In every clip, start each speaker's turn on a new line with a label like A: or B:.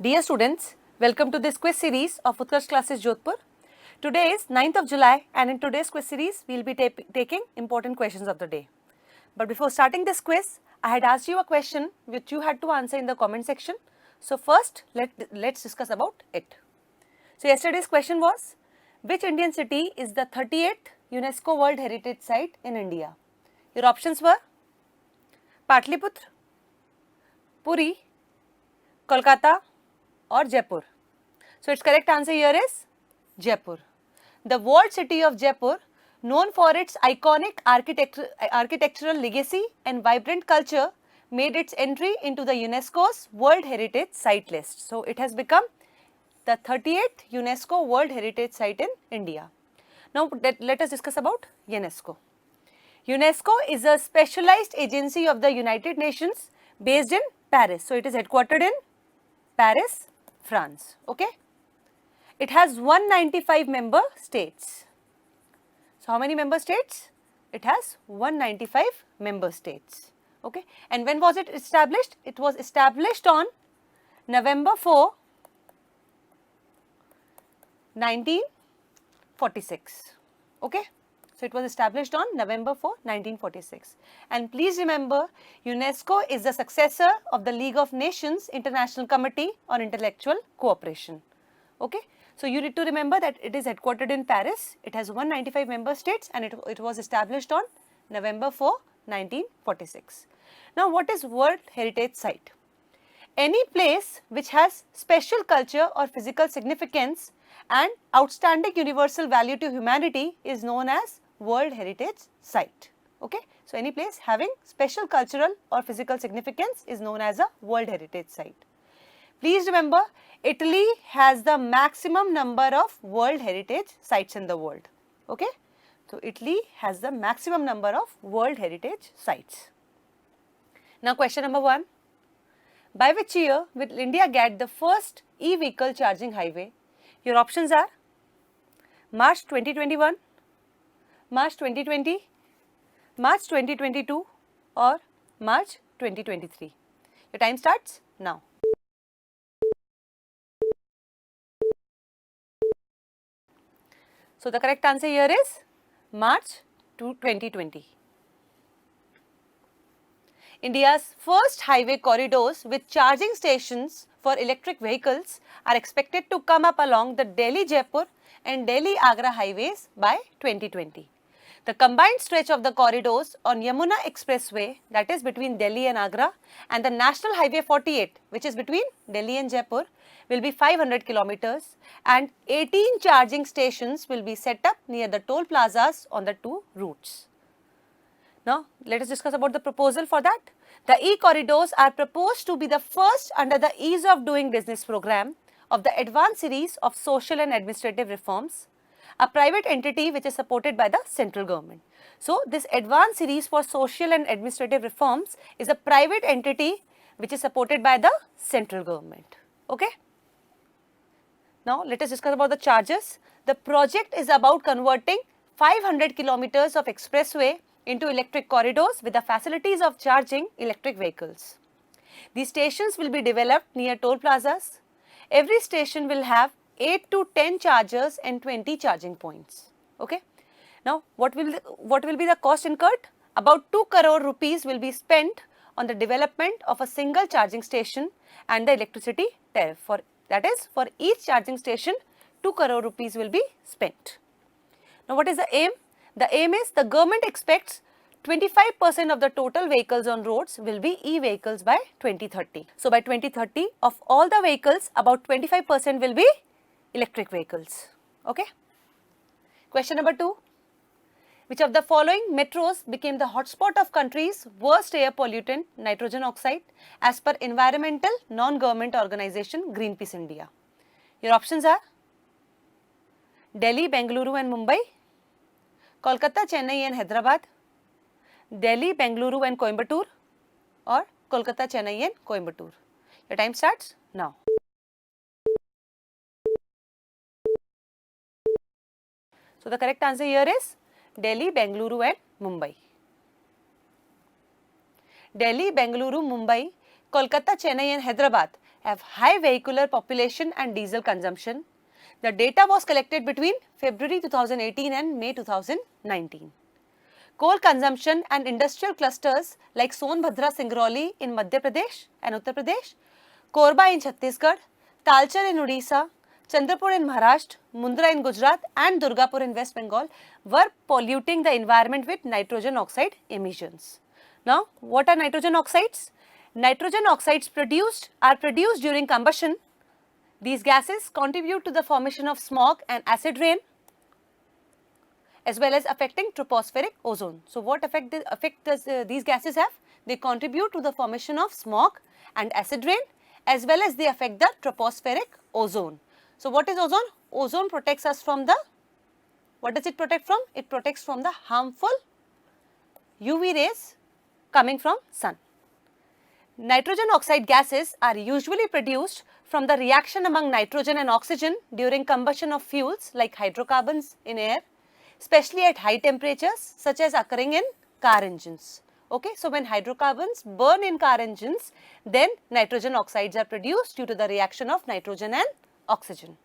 A: Dear students, welcome to this quiz series of Utkarsh Classes Jodhpur. Today is 9th of July and in today's quiz series, we will be taking important questions of the day. But before starting this quiz, I had asked you a question which you had to answer in the comment section. So first, let's discuss about it. So yesterday's question was, which Indian city is the 38th UNESCO World Heritage Site in India? Your options were Patliputra, Puri, Kolkata or Jaipur. So its correct answer here is Jaipur. The walled city of Jaipur, known for its iconic architectural legacy and vibrant culture, made its entry into the UNESCO's World Heritage Site list. So it has become the 38th UNESCO World Heritage Site in India. Now let us discuss about UNESCO. UNESCO is a specialized agency of the United Nations based in Paris. So it is headquartered in Paris, France. Okay. It has 195 member states. So how many member states? It has 195 member states. Okay. And when was it established? It was established on November 4, 1946. Okay. So it was established on November 4, 1946. And please remember, UNESCO is the successor of the League of Nations International Committee on Intellectual Cooperation. Okay. So you need to remember that it is headquartered in Paris. It has 195 member states and it was established on November 4, 1946. Now what is World Heritage Site? Any place which has special culture or physical significance and outstanding universal value to humanity is known as World Heritage Site. Okay. So any place having special cultural or physical significance is known as a World Heritage Site. Please remember, Italy has the maximum number of World Heritage Sites in the world. Okay. So Italy has the maximum number of World Heritage Sites. Now question number 1. By which year will India get the first e-vehicle charging highway? Your options are March 2021, March 2020, March 2022 or March 2023. Your time starts now. So the correct answer here is March 2020. India's first highway corridors with charging stations for electric vehicles are expected to come up along the Delhi-Jaipur and Delhi-Agra highways by 2020. The combined stretch of the corridors on Yamuna Expressway, that is between Delhi and Agra, and the National Highway 48, which is between Delhi and Jaipur, will be 500 kilometers and 18 charging stations will be set up near the toll plazas on the two routes. Now, let us discuss about the proposal for that. The e-corridors are proposed to be the first under the Ease of Doing Business program of the advanced series of social and administrative reforms, a private entity which is supported by the central government. So, this advanced series for social and administrative reforms is a private entity which is supported by the central government. Okay. Now, let us discuss about the charges. The project is about converting 500 kilometers of expressway into electric corridors with the facilities of charging electric vehicles. These stations will be developed near toll plazas. Every station will have 8 to 10 chargers and 20 charging points. Okay. Now, what will be the cost incurred? About 2 crore rupees will be spent on the development of a single charging station and the electricity tariff. That is, for each charging station, 2 crore rupees will be spent. Now, what is the aim? The aim is the government expects 25% of the total vehicles on roads will be e-vehicles by 2030. So, by 2030, of all the vehicles, about 25% will be electric vehicles. Okay. Question number 2. Which of the following metros became the hotspot of country's worst air pollutant, nitrogen oxide, as per environmental non-government organization Greenpeace India? Your options are Delhi, Bengaluru and Mumbai, Kolkata, Chennai and Hyderabad, Delhi, Bengaluru and Coimbatore or Kolkata, Chennai and Coimbatore. Your time starts now. So the correct answer here is Delhi, Bengaluru and Mumbai. Delhi, Bengaluru, Mumbai, Kolkata, Chennai and Hyderabad have high vehicular population and diesel consumption. The data was collected between February 2018 and May 2019. Coal consumption and industrial clusters like Sonbhadra Singrauli in Madhya Pradesh and Uttar Pradesh, Korba in Chhattisgarh, Talcher in Odisha, Chandrapur in Maharashtra, Mundra in Gujarat and Durgapur in West Bengal were polluting the environment with nitrogen oxide emissions. Now, what are nitrogen oxides? Nitrogen oxides are produced during combustion. These gases contribute to the formation of smog and acid rain, as well as affecting tropospheric ozone. So, what effect does these gases have? They contribute to the formation of smog and acid rain, as well as they affect the tropospheric ozone. So, what is ozone? Ozone protects us from the, what does it protect from? It protects from the harmful UV rays coming from sun. Nitrogen oxide gases are usually produced from the reaction among nitrogen and oxygen during combustion of fuels like hydrocarbons in air, especially at high temperatures such as occurring in car engines. Okay, so when hydrocarbons burn in car engines, then nitrogen oxides are produced due to the reaction of nitrogen and oxygen.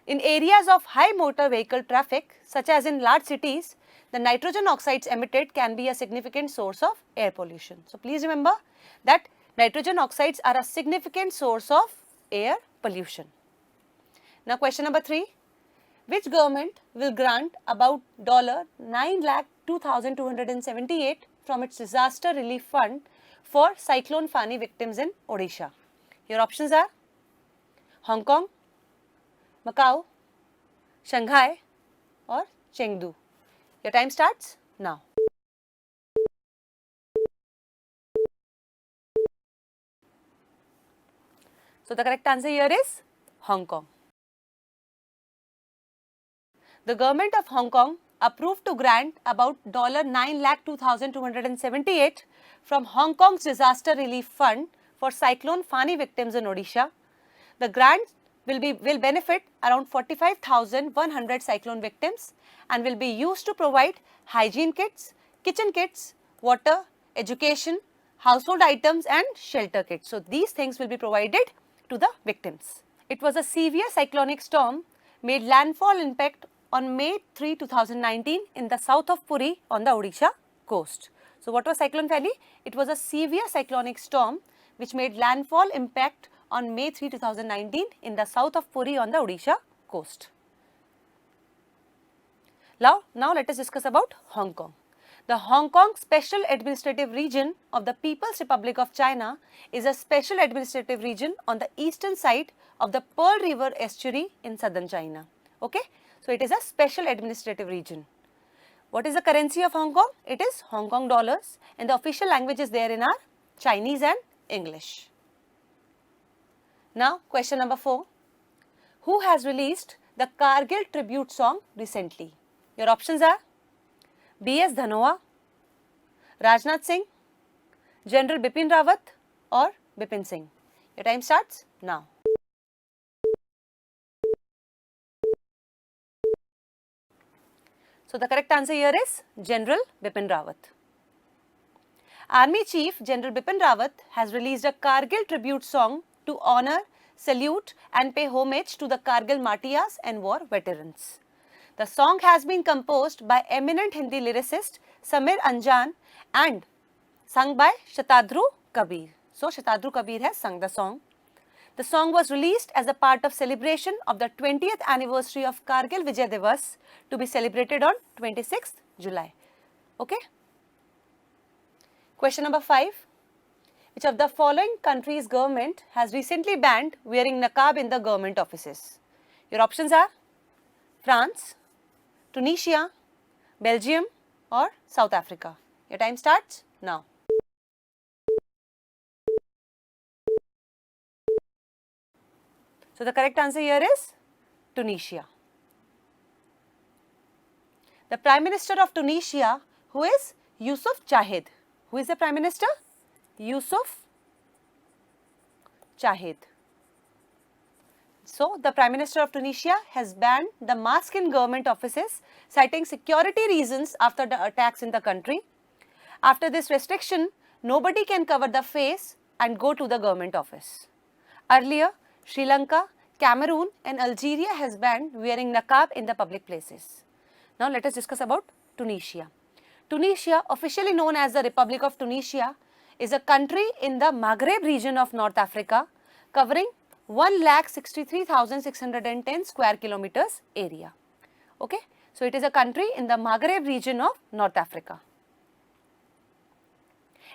A: In areas of high motor vehicle traffic, such as in large cities, the nitrogen oxides emitted can be a significant source of air pollution. So, please remember that nitrogen oxides are a significant source of air pollution. Now, question number 3. Which government will grant about $9,02,278 from its disaster relief fund for cyclone Fani victims in Odisha? Your options are Hong Kong, Macau, Shanghai or Chengdu. Your time starts now. So, the correct answer here is Hong Kong. The government of Hong Kong approved to grant about $9,02,278 from Hong Kong's disaster relief fund for cyclone Fani victims in Odisha. The grant will benefit around 45,100 cyclone victims and will be used to provide hygiene kits, kitchen kits, water, education, household items and shelter kits. So, these things will be provided to the victims. It was a severe cyclonic storm made landfall impact on May 3, 2019 in the south of Puri on the Odisha coast. So, what was Cyclone Fani? It was a severe cyclonic storm which made landfall impact on May 3, 2019 in the south of Puri on the Odisha coast. Now let us discuss about Hong Kong. The Hong Kong Special Administrative Region of the People's Republic of China is a special administrative region on the eastern side of the Pearl River estuary in southern China. Okay? So, it is a special administrative region. What is the currency of Hong Kong? It is Hong Kong dollars and the official languages therein are Chinese and English. Now, question number 4. Who has released the Kargil tribute song recently? Your options are B.S. Dhanoa, Rajnath Singh, General Bipin Rawat or Bipin Singh. Your time starts now. So, the correct answer here is General Bipin Rawat. Army Chief General Bipin Rawat has released a Kargil tribute song to honor, salute and pay homage to the Kargil martyrs and war veterans. The song has been composed by eminent Hindi lyricist Samir Anjan and sung by Shatadru Kabir. So, Shatadru Kabir has sung the song. The song was released as a part of celebration of the 20th anniversary of Kargil Vijay Divas to be celebrated on 26th July. Okay? Question number 5. Which of the following countries' government has recently banned wearing niqab in the government offices? Your options are France, Tunisia, Belgium or South Africa. Your time starts now. So, the correct answer here is Tunisia. The Prime Minister of Tunisia, who is Youssouf Chahed. Who is the Prime Minister? Youssouf Chahed. So, the Prime Minister of Tunisia has banned the mask in government offices citing security reasons after the attacks in the country. After this restriction, nobody can cover the face and go to the government office. Earlier, Sri Lanka, Cameroon and Algeria has banned wearing niqab in the public places. Now let us discuss about Tunisia. Tunisia, officially known as the Republic of Tunisia, is a country in the Maghreb region of North Africa, covering 1,63,610 square kilometers area. Okay, so it is a country in the Maghreb region of North Africa.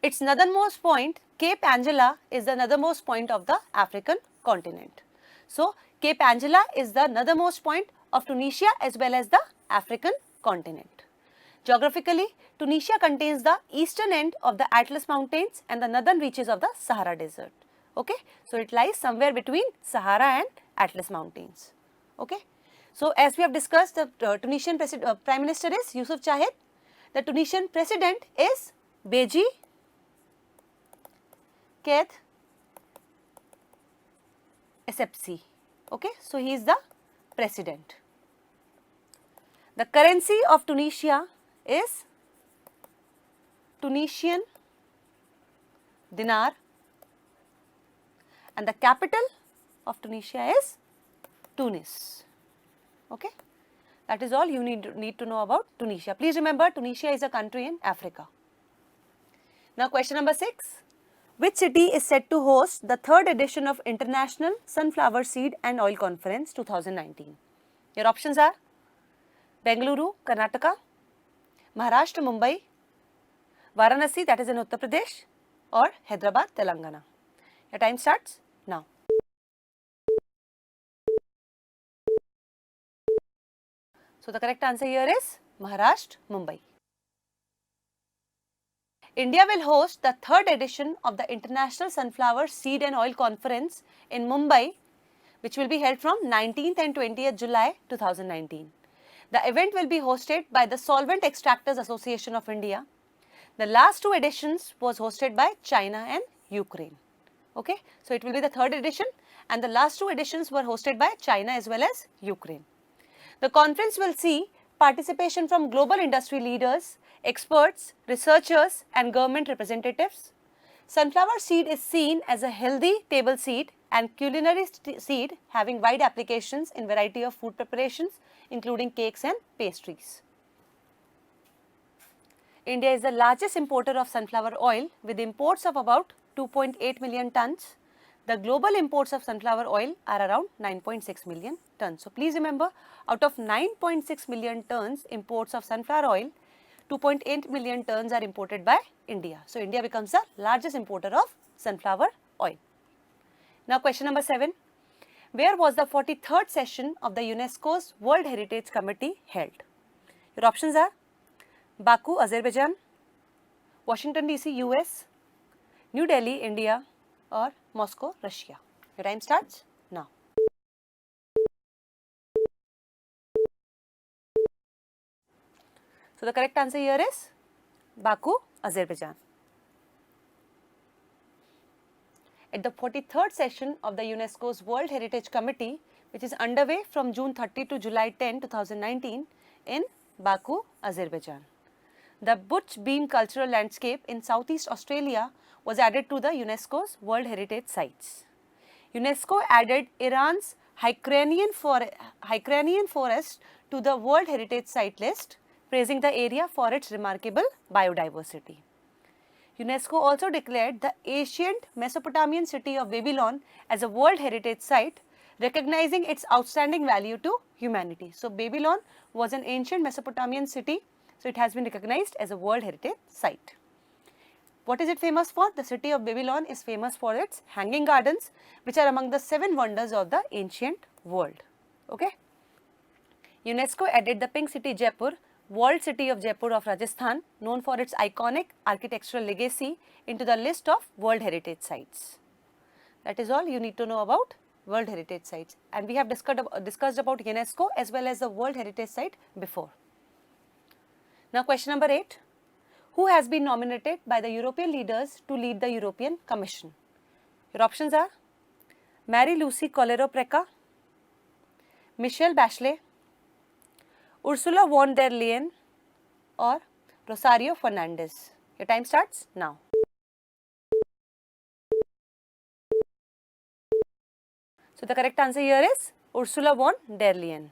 A: Its northernmost point, Cape Angela, is the northernmost point of the African continent. So, Cape Angela is the northernmost point of Tunisia as well as the African continent. Geographically, Tunisia contains the eastern end of the Atlas Mountains and the northern reaches of the Sahara Desert. Okay, so it lies somewhere between Sahara and Atlas Mountains. Okay, so as we have discussed, the Tunisian Prime Minister is Youssouf Chahed. The Tunisian President is Beji Caid Essebsi. Okay, so he is the president. The currency of Tunisia is Tunisian dinar and the capital of Tunisia is Tunis. Okay, that is all you need to know about Tunisia. Please remember, Tunisia is a country in Africa. Now question number 6. Which city is set to host the 3rd edition of International Sunflower Seed and Oil Conference 2019? Your options are Bengaluru, Karnataka, Maharashtra, Mumbai, Varanasi, that is in Uttar Pradesh, or Hyderabad, Telangana. Your time starts now. So the correct answer here is Maharashtra, Mumbai. India will host the 3rd edition of the International Sunflower Seed and Oil Conference in Mumbai, which will be held from 19th and 20th July 2019. The event will be hosted by the Solvent Extractors Association of India. The last 2 editions was hosted by China and Ukraine. Okay, so it will be the 3rd edition and the last 2 editions were hosted by China as well as Ukraine. The conference will see participation from global industry leaders, experts, researchers and government representatives. Sunflower seed is seen as a healthy table seed and culinary seed having wide applications in variety of food preparations including cakes and pastries. India is the largest importer of sunflower oil with imports of about 2.8 million tons. The global imports of sunflower oil are around 9.6 million tons. So please remember, out of 9.6 million tons imports of sunflower oil, 2.8 million tons are imported by India. So India becomes the largest importer of sunflower oil. Now question number 7. Where was the 43rd session of the UNESCO's World Heritage Committee held? Your options are Baku, Azerbaijan, Washington DC, US, New Delhi, India, or Moscow, Russia. Your time starts now. So the correct answer here is Baku, Azerbaijan. At the 43rd session of the UNESCO's World Heritage Committee, which is underway from June 30 to July 10, 2019 in Baku, Azerbaijan. The Butch Beam cultural landscape in Southeast Australia was added to the UNESCO's World Heritage Sites. UNESCO added Iran's Hyrcanian forest to the World Heritage Site list, praising the area for its remarkable biodiversity. UNESCO also declared the ancient Mesopotamian city of Babylon as a World Heritage Site, recognizing its outstanding value to humanity. So Babylon was an ancient Mesopotamian city, so it has been recognized as a World Heritage Site. What is it famous for? The city of Babylon is famous for its hanging gardens, which are among the 7 wonders of the ancient world. Okay. UNESCO added the Pink City Jaipur, walled city of Jaipur of Rajasthan, known for its iconic architectural legacy, into the list of World Heritage Sites. That is all you need to know about World Heritage Sites, and we have discussed about UNESCO as well as the World Heritage Site before. Now question number 8. Who has been nominated by the European leaders to lead the European Commission? Your options are Marie-Lucie Colero-Preca, Michelle Bachelet, Ursula von der Leyen, or Rosario Fernandez. Your time starts now. So the correct answer here is Ursula von der Leyen.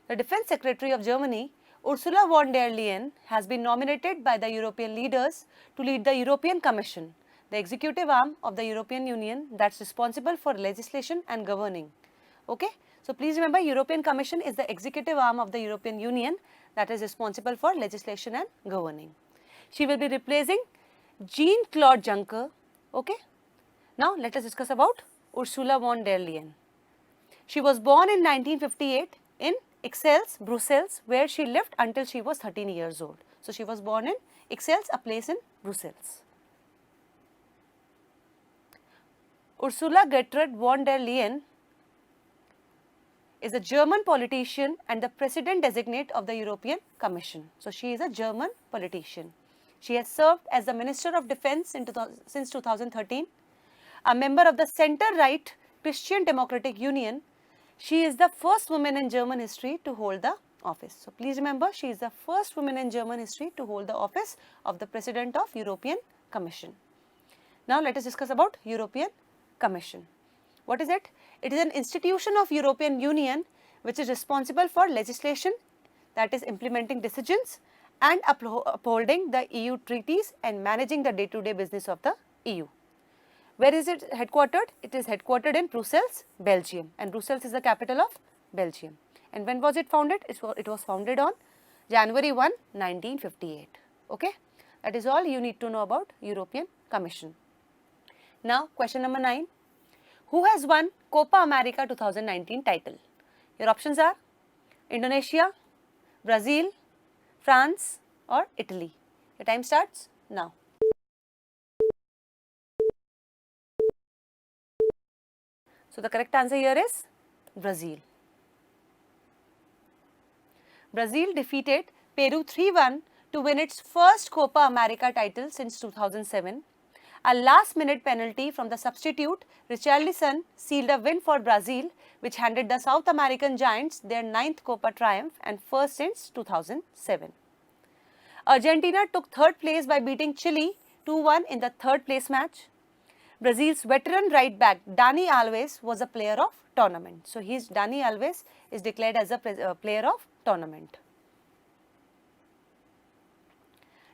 A: The Defense Secretary of Germany, Ursula von der Leyen, has been nominated by the European leaders to lead the European Commission, the executive arm of the European Union that's responsible for legislation and governing. Okay? So please remember, European Commission is the executive arm of the European Union that is responsible for legislation and governing. She will be replacing Jean-Claude Juncker. Okay? Now let us discuss about Ursula von der Leyen. She was born in 1958 in Ixelles, Brussels, where she lived until she was 13 years old. So she was born in Ixelles, a place in Brussels. Ursula Gertrude von der Leyen is a German politician and the president designate of the European Commission. So she is a German politician. She has served as the Minister of Defense since 2013, a member of the centre-right Christian Democratic Union. She is the first woman in German history to hold the office. So please remember, she is the first woman in German history to hold the office of the President of European Commission. Now let us discuss about European Commission. What is it? It is an institution of European Union which is responsible for legislation, that is implementing decisions and upholding the EU treaties and managing the day-to-day business of the EU. Where is it headquartered? It is headquartered in Brussels, Belgium, and Brussels is the capital of Belgium. And when was it founded? It was founded on January 1, 1958. Okay? That is all you need to know about European Commission. Now, question number 9. Who has won Copa America 2019 title? Your options are Indonesia, Brazil, France or Italy. Your time starts now. So the correct answer here is Brazil. Brazil defeated Peru 3-1 to win its first Copa America title since 2007. A last-minute penalty from the substitute Richarlison sealed a win for Brazil, which handed the South American giants their 9th Copa triumph and first since 2007. Argentina took third place by beating Chile 2-1 in the third place match. Brazil's veteran right back Dani Alves was a player of tournament. So Dani Alves is declared as a player of tournament.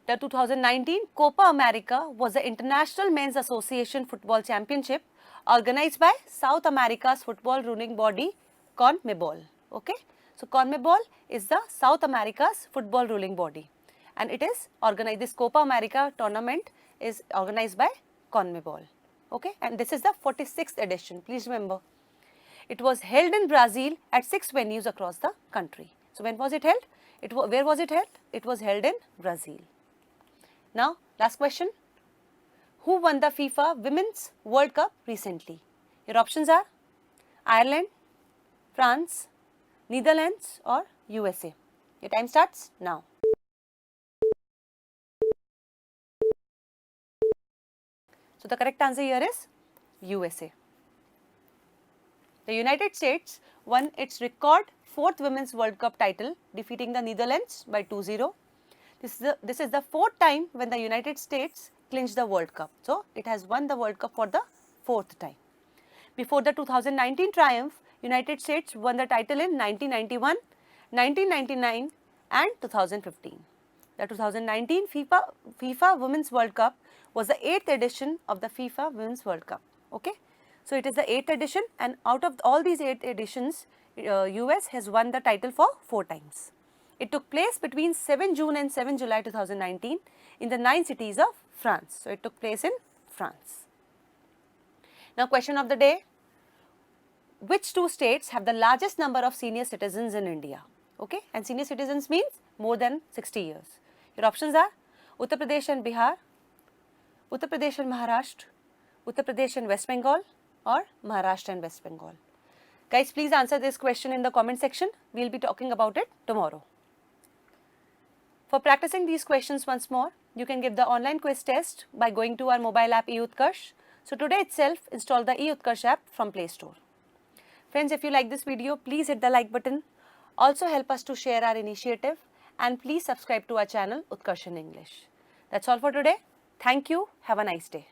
A: The 2019 Copa America was the International Men's Association Football Championship organized by South America's football ruling body CONMEBOL. Okay? So CONMEBOL is the South America's football ruling body, and it is organized. This Copa America tournament is organized by CONMEBOL. Okay? And this is the 46th edition. Please remember, it was held in Brazil at 6 venues across the country. So when was it held? Where was it held? It was held in Brazil. Now, last question. Who won the FIFA Women's World Cup recently? Your options are Ireland, France, Netherlands or USA. Your time starts now. So the correct answer here is USA. The United States won its record 4th Women's World Cup title, defeating the Netherlands by 2-0. This is the 4th time when the United States clinched the World Cup. So it has won the World Cup for the 4th time. Before the 2019 triumph, United States won the title in 1991, 1999 and 2015. The 2019 FIFA Women's World Cup was the 8th edition of the FIFA Women's World Cup. Okay? So it is the 8th edition, and out of all these 8 editions, US has won the title for 4 times. It took place between 7 June and 7 July 2019 in the 9 cities of France. So it took place in France. Now question of the day. Which 2 states have the largest number of senior citizens in India? Okay, and senior citizens means more than 60 years. Your options are Uttar Pradesh and Bihar, Uttar Pradesh and Maharashtra, Uttar Pradesh and West Bengal or Maharashtra and West Bengal. Guys, please answer this question in the comment section. We will be talking about it tomorrow. For practicing these questions once more, you can give the online quiz test by going to our mobile app eUtkarsh. So today itself, install the eUtkarsh app from Play Store. Friends, if you like this video, please hit the like button. Also help us to share our initiative, and please subscribe to our channel Utkarsh in English. That's all for today. Thank you. Have a nice day.